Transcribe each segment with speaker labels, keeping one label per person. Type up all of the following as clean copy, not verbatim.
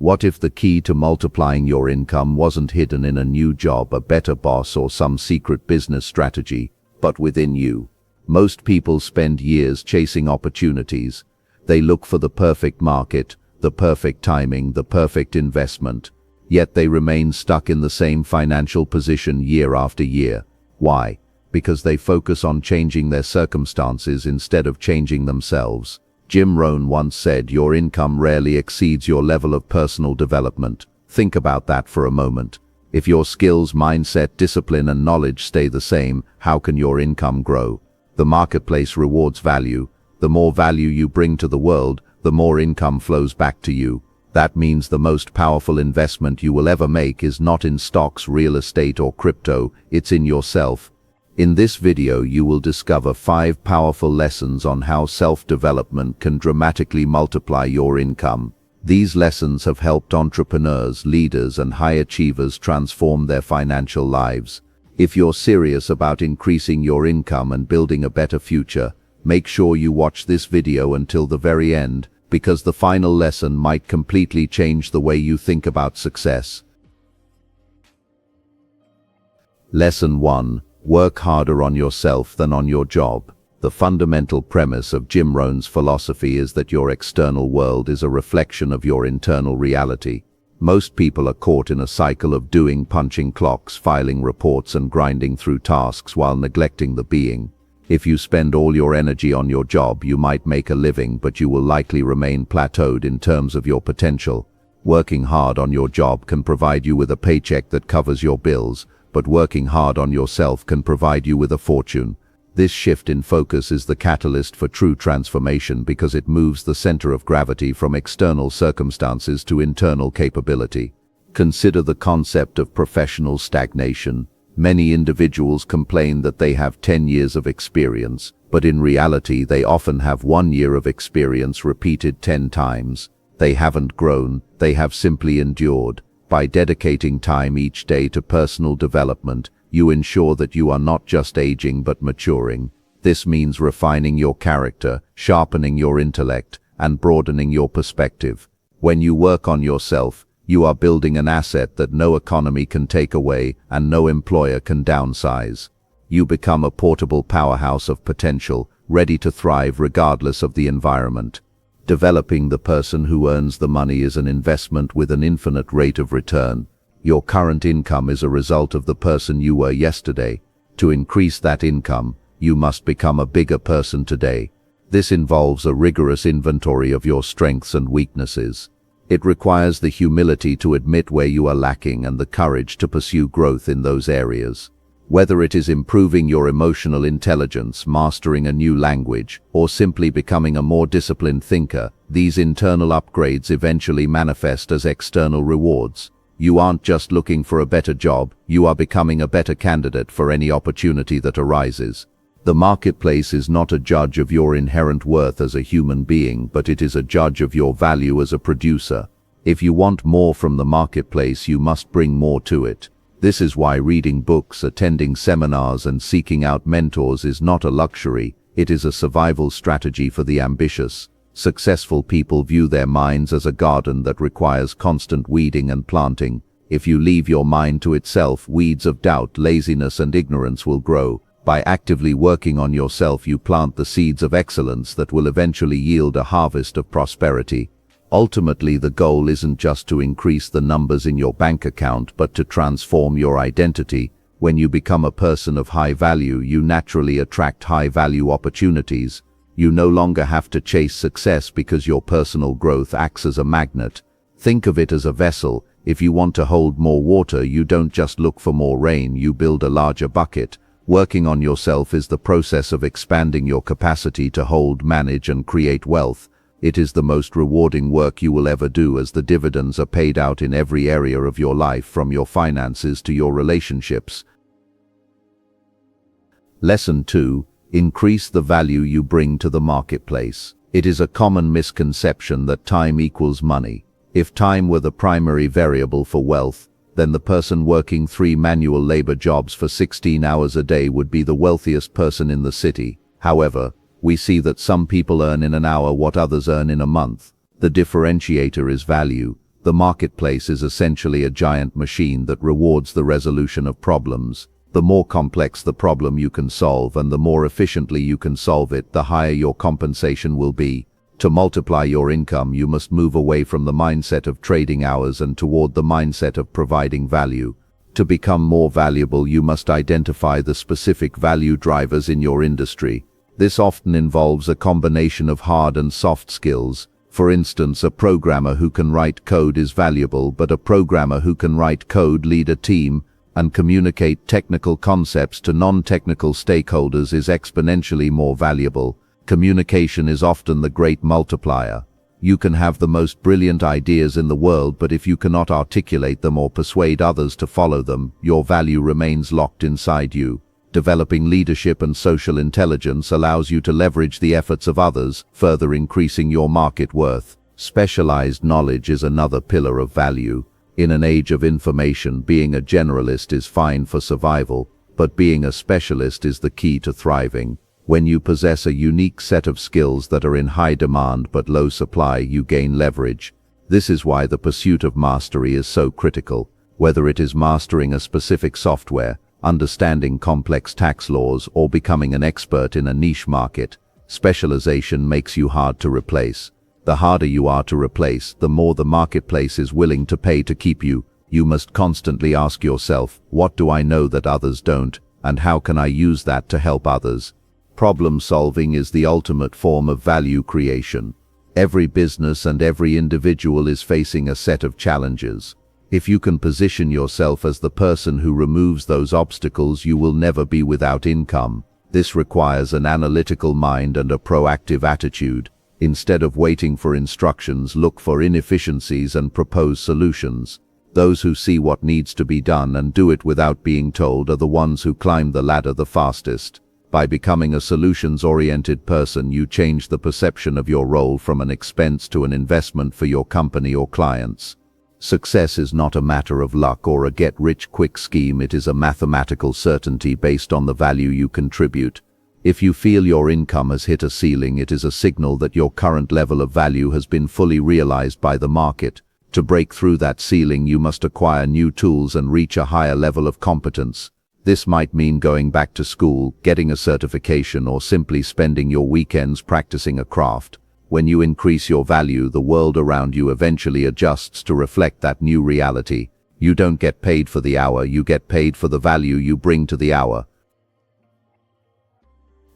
Speaker 1: What if the key to multiplying your income wasn't hidden in a new job, a better boss, or some secret business strategy, but within you? Most people spend years chasing opportunities. They look for the perfect market, the perfect timing, the perfect investment. Yet they remain stuck in the same financial position year after year. Why? Because they focus on changing their circumstances instead of changing themselves. Jim Rohn once said, "Your income rarely exceeds your level of personal development." Think about that for a moment. If your skills, mindset, discipline, and knowledge stay the same, how can your income grow? The marketplace rewards value. The more value you bring to the world, the more income flows back to you. That means the most powerful investment you will ever make is not in stocks, real estate, or crypto, it's in yourself. In this video you will discover 5 powerful lessons on how self-development can dramatically multiply your income. These lessons have helped entrepreneurs, leaders, and high achievers transform their financial lives. If you're serious about increasing your income and building a better future, make sure you watch this video until the very end, because the final lesson might completely change the way you think about success. Lesson 1. Work harder on yourself than on your job. The fundamental premise of Jim Rohn's philosophy is that your external world is a reflection of your internal reality. Most people are caught in a cycle of doing, punching clocks, filing reports, and grinding through tasks while neglecting the being. If you spend all your energy on your job, you might make a living, but you will likely remain plateaued in terms of your potential. Working hard on your job can provide you with a paycheck that covers your bills, but working hard on yourself can provide you with a fortune. This shift in focus is the catalyst for true transformation because it moves the center of gravity from external circumstances to internal capability. Consider the concept of professional stagnation. Many individuals complain that they have 10 years of experience, but in reality they often have 1 year of experience repeated 10 times. They haven't grown, they have simply endured. By dedicating time each day to personal development, you ensure that you are not just aging but maturing. This means refining your character, sharpening your intellect, and broadening your perspective. When you work on yourself, you are building an asset that no economy can take away and no employer can downsize. You become a portable powerhouse of potential, ready to thrive regardless of the environment. Developing the person who earns the money is an investment with an infinite rate of return. Your current income is a result of the person you were yesterday. To increase that income, you must become a bigger person today. This involves a rigorous inventory of your strengths and weaknesses. It requires the humility to admit where you are lacking and the courage to pursue growth in those areas. Whether it is improving your emotional intelligence, mastering a new language, or simply becoming a more disciplined thinker, these internal upgrades eventually manifest as external rewards. You aren't just looking for a better job, you are becoming a better candidate for any opportunity that arises. The marketplace is not a judge of your inherent worth as a human being, but it is a judge of your value as a producer. If you want more from the marketplace, you must bring more to it. This is why reading books, attending seminars, and seeking out mentors is not a luxury, it is a survival strategy for the ambitious. Successful people view their minds as a garden that requires constant weeding and planting. If you leave your mind to itself, weeds of doubt, laziness, and ignorance will grow. By actively working on yourself, you plant the seeds of excellence that will eventually yield a harvest of prosperity. Ultimately, the goal isn't just to increase the numbers in your bank account, but to transform your identity. When you become a person of high value, you naturally attract high-value opportunities. You no longer have to chase success because your personal growth acts as a magnet. Think of it as a vessel. If you want to hold more water, you don't just look for more rain, you build a larger bucket. Working on yourself is the process of expanding your capacity to hold, manage, and create wealth. It is the most rewarding work you will ever do, as the dividends are paid out in every area of your life, from your finances to your relationships. Lesson 2. Increase the value you bring to the marketplace. It is a common misconception that time equals money. If time were the primary variable for wealth, then the person working 3 manual labor jobs for 16 hours a day would be the wealthiest person in the city. However, we see that some people earn in an hour what others earn in a month. The differentiator is value. The marketplace is essentially a giant machine that rewards the resolution of problems. The more complex the problem you can solve and the more efficiently you can solve it, the higher your compensation will be. To multiply your income, you must move away from the mindset of trading hours and toward the mindset of providing value. To become more valuable, you must identify the specific value drivers in your industry. This often involves a combination of hard and soft skills. For instance, a programmer who can write code is valuable, but a programmer who can write code, lead a team, and communicate technical concepts to non-technical stakeholders is exponentially more valuable. Communication is often the great multiplier. You can have the most brilliant ideas in the world, but if you cannot articulate them or persuade others to follow them, your value remains locked inside you. Developing leadership and social intelligence allows you to leverage the efforts of others, further increasing your market worth. Specialized knowledge is another pillar of value. In an age of information, being a generalist is fine for survival, but being a specialist is the key to thriving. When you possess a unique set of skills that are in high demand but low supply, you gain leverage. This is why the pursuit of mastery is so critical. Whether it is mastering a specific software, understanding complex tax laws, or becoming an expert in a niche market, specialization makes you hard to replace. The harder you are to replace, the more the marketplace is willing to pay to keep you. You must constantly ask yourself, what do I know that others don't, and how can I use that to help others? Problem solving is the ultimate form of value creation. Every business and every individual is facing a set of challenges. If you can position yourself as the person who removes those obstacles, you will never be without income. This requires an analytical mind and a proactive attitude. Instead of waiting for instructions, look for inefficiencies and propose solutions. Those who see what needs to be done and do it without being told are the ones who climb the ladder the fastest. By becoming a solutions-oriented person, you change the perception of your role from an expense to an investment for your company or clients. Success is not a matter of luck or a get-rich-quick scheme. It is a mathematical certainty based on the value you contribute. If you feel your income has hit a ceiling, it is a signal that your current level of value has been fully realized by the market. To break through that ceiling, you must acquire new tools and reach a higher level of competence. This might mean going back to school, getting a certification, or simply spending your weekends practicing a craft. When you increase your value, the world around you eventually adjusts to reflect that new reality. You don't get paid for the hour, you get paid for the value you bring to the hour.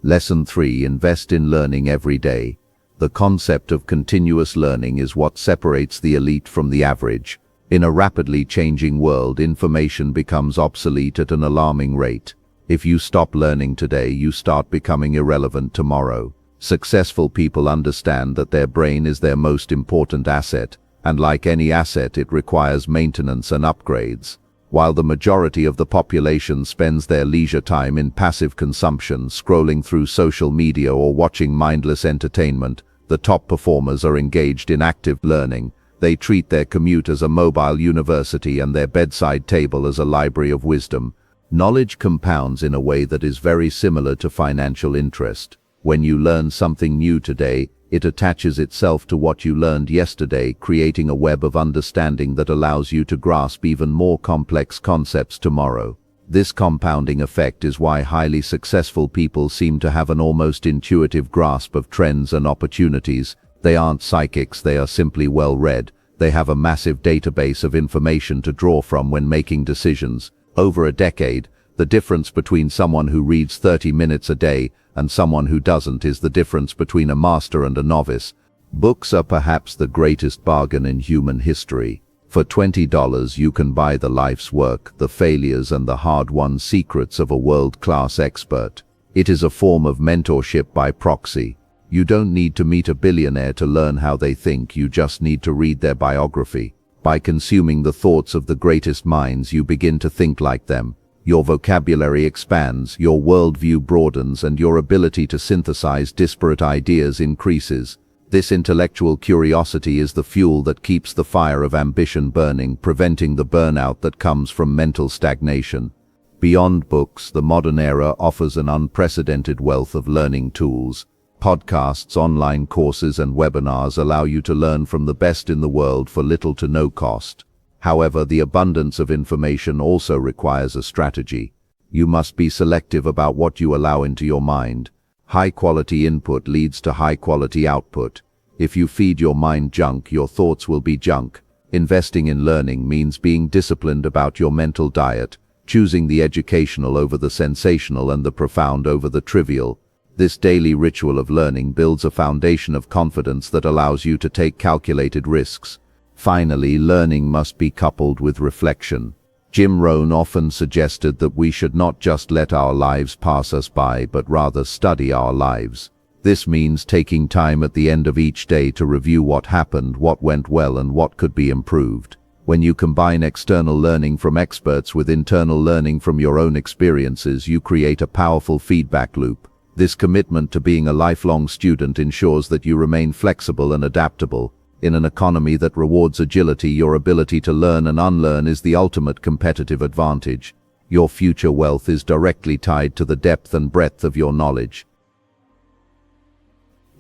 Speaker 1: Lesson 3. Invest in learning every day. The concept of continuous learning is what separates the elite from the average. In a rapidly changing world, information becomes obsolete at an alarming rate. If you stop learning today, you start becoming irrelevant tomorrow. Successful people understand that their brain is their most important asset, and like any asset, it requires maintenance and upgrades. While the majority of the population spends their leisure time in passive consumption, scrolling through social media or watching mindless entertainment, the top performers are engaged in active learning. They treat their commute as a mobile university and their bedside table as a library of wisdom. Knowledge compounds in a way that is very similar to financial interest. When you learn something new today, it attaches itself to what you learned yesterday, creating a web of understanding that allows you to grasp even more complex concepts tomorrow. This compounding effect is why highly successful people seem to have an almost intuitive grasp of trends and opportunities. They aren't psychics, they are simply well-read. They have a massive database of information to draw from when making decisions. Over a decade, the difference between someone who reads 30 minutes a day and someone who doesn't is the difference between a master and a novice. Books are perhaps the greatest bargain in human history. For $20 you can buy the life's work, the failures and the hard-won secrets of a world-class expert. It is a form of mentorship by proxy. You don't need to meet a billionaire to learn how they think, you just need to read their biography. By consuming the thoughts of the greatest minds, you begin to think like them. Your vocabulary expands, your worldview broadens, and your ability to synthesize disparate ideas increases. This intellectual curiosity is the fuel that keeps the fire of ambition burning, preventing the burnout that comes from mental stagnation. Beyond books, the modern era offers an unprecedented wealth of learning tools. Podcasts, online courses, and webinars allow you to learn from the best in the world for little to no cost. However, the abundance of information also requires a strategy. You must be selective about what you allow into your mind. High-quality input leads to high-quality output. If you feed your mind junk, your thoughts will be junk. Investing in learning means being disciplined about your mental diet, choosing the educational over the sensational and the profound over the trivial. This daily ritual of learning builds a foundation of confidence that allows you to take calculated risks. Finally, learning must be coupled with reflection. Jim Rohn often suggested that we should not just let our lives pass us by, but rather study our lives. This means taking time at the end of each day to review what happened, what went well, and what could be improved. When you combine external learning from experts with internal learning from your own experiences, you create a powerful feedback loop. This commitment to being a lifelong student ensures that you remain flexible and adaptable. In an economy that rewards agility, your ability to learn and unlearn is the ultimate competitive advantage. Your future wealth is directly tied to the depth and breadth of your knowledge.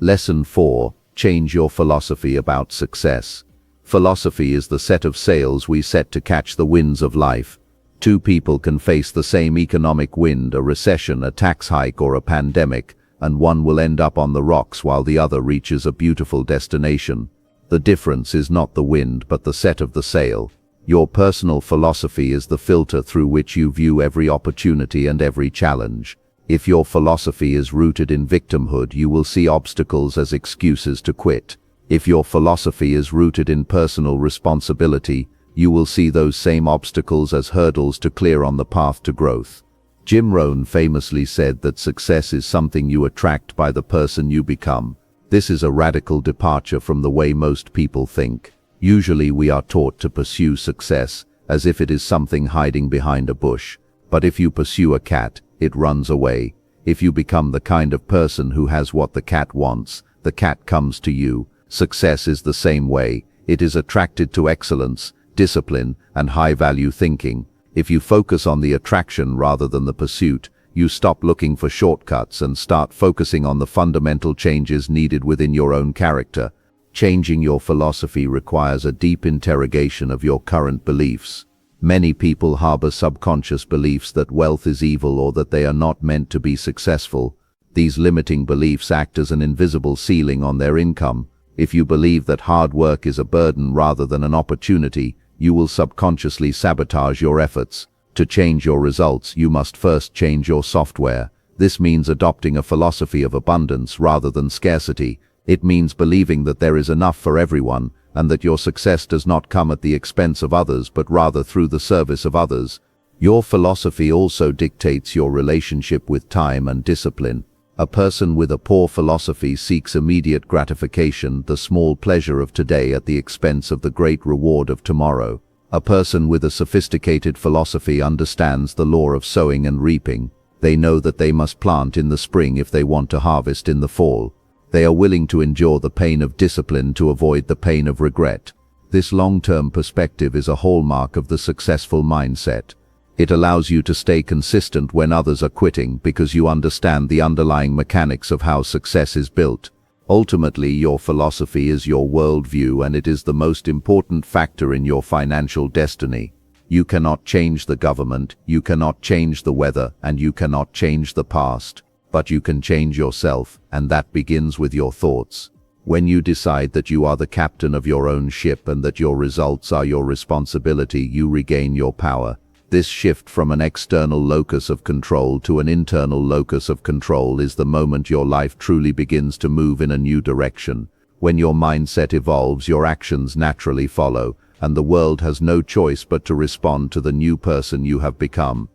Speaker 1: Lesson 4. Change your philosophy about success. Philosophy is the set of sails we set to catch the winds of life. Two people can face the same economic wind, a recession, a tax hike, or a pandemic, and one will end up on the rocks while the other reaches a beautiful destination. The difference is not the wind, but the set of the sail. Your personal philosophy is the filter through which you view every opportunity and every challenge. If your philosophy is rooted in victimhood, you will see obstacles as excuses to quit. If your philosophy is rooted in personal responsibility, you will see those same obstacles as hurdles to clear on the path to growth. Jim Rohn famously said that success is something you attract by the person you become. This is a radical departure from the way most people think. Usually we are taught to pursue success as if it is something hiding behind a bush. But if you pursue a cat, it runs away. If you become the kind of person who has what the cat wants, the cat comes to you. Success is the same way. It is attracted to excellence, discipline, and high-value thinking. If you focus on the attraction rather than the pursuit, you stop looking for shortcuts and start focusing on the fundamental changes needed within your own character. Changing your philosophy requires a deep interrogation of your current beliefs. Many people harbor subconscious beliefs that wealth is evil or that they are not meant to be successful. These limiting beliefs act as an invisible ceiling on their income. If you believe that hard work is a burden rather than an opportunity, you will subconsciously sabotage your efforts. To change your results, you must first change your software. This means adopting a philosophy of abundance rather than scarcity. It means believing that there is enough for everyone, and that your success does not come at the expense of others but rather through the service of others. Your philosophy also dictates your relationship with time and discipline. A person with a poor philosophy seeks immediate gratification, the small pleasure of today at the expense of the great reward of tomorrow. A person with a sophisticated philosophy understands the law of sowing and reaping. They know that they must plant in the spring if they want to harvest in the fall. They are willing to endure the pain of discipline to avoid the pain of regret. This long-term perspective is a hallmark of the successful mindset. It allows you to stay consistent when others are quitting because you understand the underlying mechanics of how success is built. Ultimately, your philosophy is your worldview, and it is the most important factor in your financial destiny. You cannot change the government, you cannot change the weather, and you cannot change the past. But you can change yourself, and that begins with your thoughts. When you decide that you are the captain of your own ship and that your results are your responsibility, you regain your power. This shift from an external locus of control to an internal locus of control is the moment your life truly begins to move in a new direction. When your mindset evolves, your actions naturally follow, and the world has no choice but to respond to the new person you have become.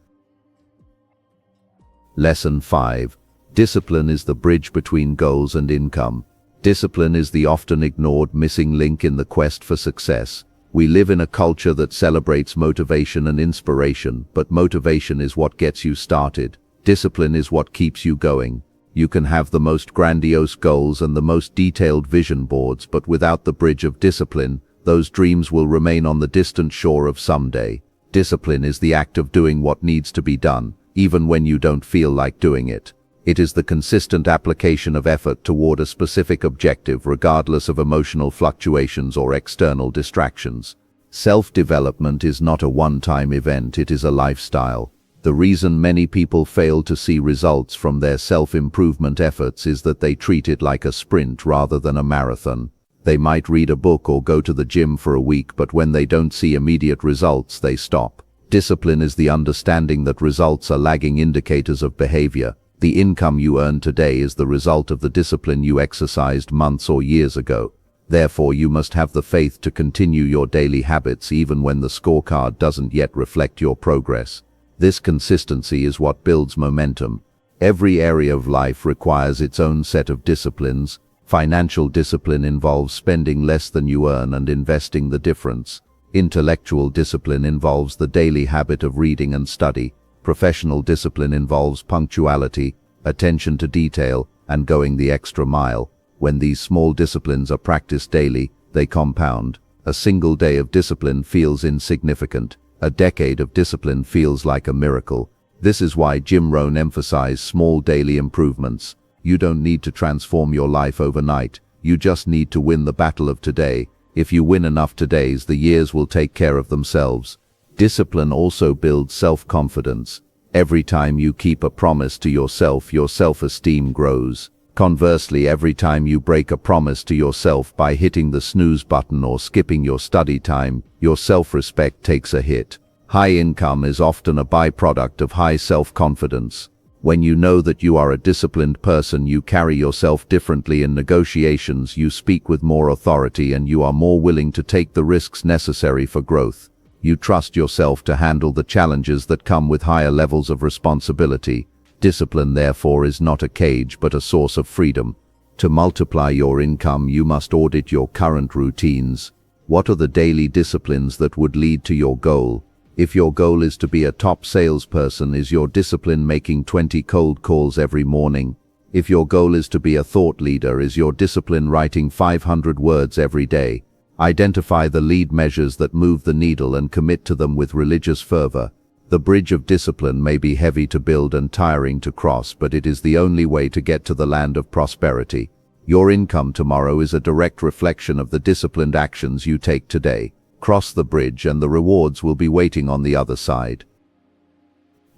Speaker 1: Lesson 5. Discipline is the bridge between goals and income. Discipline is the often ignored missing link in the quest for success. We live in a culture that celebrates motivation and inspiration, but motivation is what gets you started. Discipline is what keeps you going. You can have the most grandiose goals and the most detailed vision boards, but without the bridge of discipline, those dreams will remain on the distant shore of someday. Discipline is the act of doing what needs to be done, even when you don't feel like doing it. It is the consistent application of effort toward a specific objective regardless of emotional fluctuations or external distractions. Self-development is not a one-time event, it is a lifestyle. The reason many people fail to see results from their self-improvement efforts is that they treat it like a sprint rather than a marathon. They might read a book or go to the gym for a week, but when they don't see immediate results, they stop. Discipline is the understanding that results are lagging indicators of behavior. The income you earn today is the result of the discipline you exercised months or years ago. Therefore, you must have the faith to continue your daily habits even when the scorecard doesn't yet reflect your progress. This consistency is what builds momentum. Every area of life requires its own set of disciplines. Financial discipline involves spending less than you earn and investing the difference. Intellectual discipline involves the daily habit of reading and study. Professional discipline involves punctuality, attention to detail, and going the extra mile. When these small disciplines are practiced daily, they compound. A single day of discipline feels insignificant. A decade of discipline feels like a miracle. This is why Jim Rohn emphasized small daily improvements. You don't need to transform your life overnight. You just need to win the battle of today. If you win enough todays, the years will take care of themselves. Discipline also builds self-confidence. Every time you keep a promise to yourself, your self-esteem grows. Conversely, every time you break a promise to yourself by hitting the snooze button or skipping your study time, your self-respect takes a hit. High income is often a byproduct of high self-confidence. When you know that you are a disciplined person, you carry yourself differently in negotiations, you speak with more authority, and you are more willing to take the risks necessary for growth. You trust yourself to handle the challenges that come with higher levels of responsibility. Discipline, therefore, is not a cage but a source of freedom. To multiply your income, you must audit your current routines. What are the daily disciplines that would lead to your goal? If your goal is to be a top salesperson, is your discipline making 20 cold calls every morning? If your goal is to be a thought leader, is your discipline writing 500 words every day? Identify the lead measures that move the needle and commit to them with religious fervor. The bridge of discipline may be heavy to build and tiring to cross, but it is the only way to get to the land of prosperity. Your income tomorrow is a direct reflection of the disciplined actions you take today. Cross the bridge and the rewards will be waiting on the other side.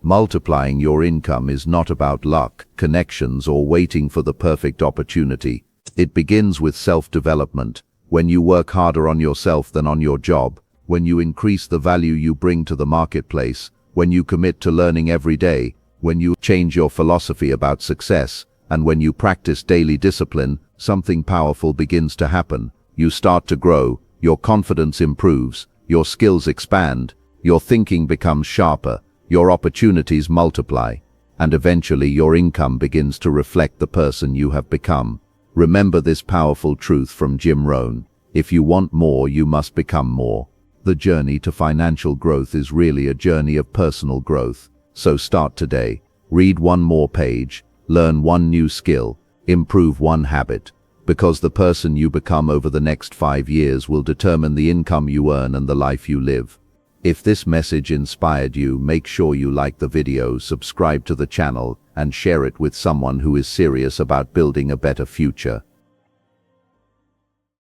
Speaker 1: Multiplying your income is not about luck, connections, or waiting for the perfect opportunity. It begins with self-development. When you work harder on yourself than on your job, when you increase the value you bring to the marketplace, when you commit to learning every day, when you change your philosophy about success, and when you practice daily discipline, something powerful begins to happen. You start to grow, your confidence improves, your skills expand, your thinking becomes sharper, your opportunities multiply, and eventually your income begins to reflect the person you have become. Remember this powerful truth from Jim Rohn: if you want more, you must become more. The journey to financial growth is really a journey of personal growth. So start today. Read one more page, learn one new skill, improve one habit. Because the person you become over the next 5 years will determine the income you earn and the life you live. If this message inspired you, make sure you like the video, subscribe to the channel, and share it with someone who is serious about building a better future.